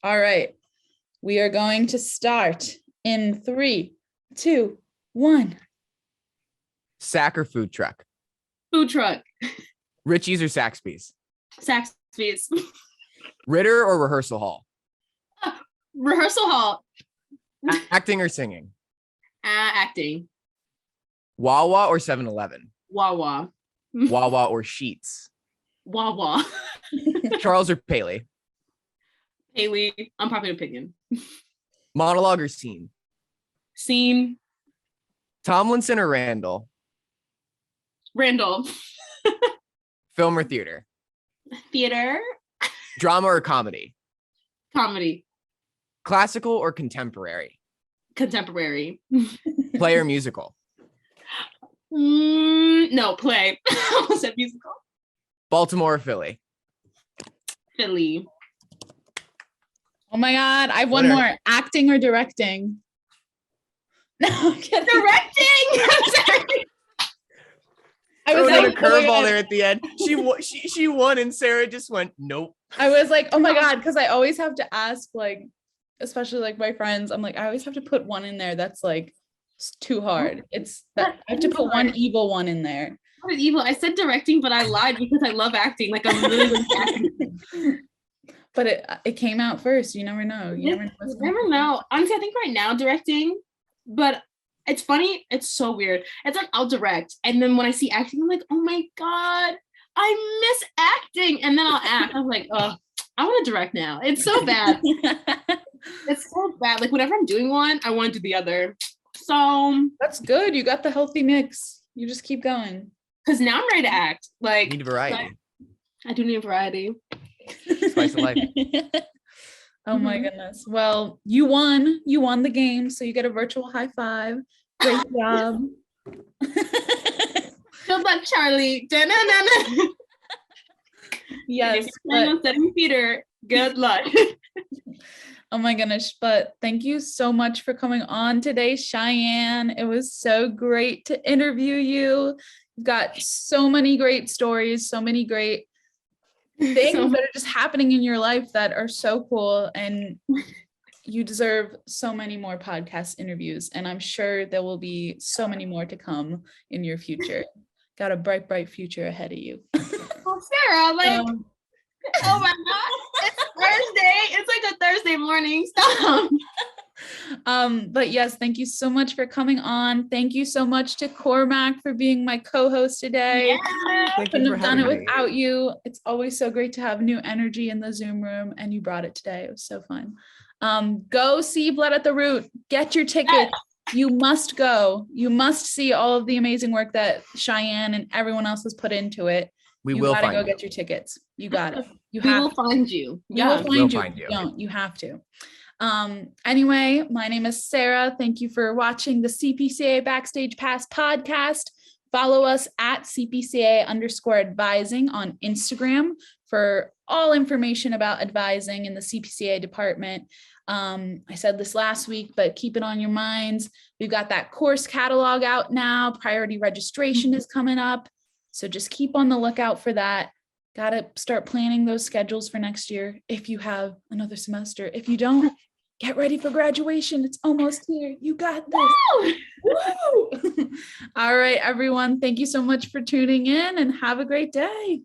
All right. We are going to start in 3, 2, 1. Sack or food truck? Food truck. Richie's or Saxby's? Saxby's. Ritter or rehearsal hall? Rehearsal hall. Acting or singing? Acting. Wawa or 7-Eleven? Wawa. Wawa or Sheets? Wawa. Charles or Paley? Haley. Unpopular opinion. Monologue or scene? Scene. Tomlinson or Randall? Randall. Film or theater? Theater. Drama or comedy? Comedy. Classical or contemporary? Contemporary. Play or musical? No, play. I almost said musical. Baltimore or Philly? Philly. Oh my God, I have one more. Acting or directing? No, I'm kidding. Directing. I'm sorry. I was like, like, a curveball there at the end. She won, and Sarah just went, nope. I was like, oh my God, because I always have to ask, like, especially like my friends, I'm like, I always have to put one in there that's like too hard. It's that I have to put one evil one in there. What is evil? I said directing, but I lied because I love acting. Like I'm really good at acting. But it came out first. You never know. You never know. Honestly, I think right now directing, but it's funny. It's so weird. It's like I'll direct, and then when I see acting, I'm like, oh my God, I miss acting. And then I'll act. I'm like, oh, I want to direct now. It's so bad. It's so bad. Like whenever I'm doing one, I want to do the other. So that's good. You got the healthy mix. You just keep going. Because now I'm ready to act. Like You need variety. I do need variety. Spice of life. Oh my goodness. Well, you won the game. So you get a virtual high five. Great job. Good luck, Charlie. Yes. If you're on 7 feet, good luck. Oh my goodness. But thank you so much for coming on today, Cheyenne. It was so great to interview you. You've got so many great stories, so many great things that are just happening in your life that are so cool. And you deserve so many more podcast interviews. And I'm sure there will be so many more to come in your future. Got a bright, bright future ahead of you. Oh, Sarah, like, oh my God, it's Thursday. It's like a Thursday morning. Stop. But yes, thank you so much for coming on. Thank you so much to Cormac for being my co-host today. Yeah. Couldn't have done it without you. It's always so great to have new energy in the Zoom room, and you brought it today. It was so fun. Go see Blood at the Root. Get your tickets. You must go. You must see all of the amazing work that Cheyenne and everyone else has put into it. We will gotta find go you. get your tickets. You got it. We will find you. We will find you. If you don't, you have to. Anyway, my name is Sarah. Thank you for watching the CPCA Backstage Pass Podcast. Follow us at CPCA_advising on Instagram for all information about advising in the CPCA department. I said this last week, but keep it on your minds. We've got that course catalog out now. Priority registration is coming up. So just keep on the lookout for that. Got to start planning those schedules for next year if you have another semester. If you don't, get ready for graduation. It's almost here. You got this. Woo! All right, everyone. Thank you so much for tuning in and have a great day.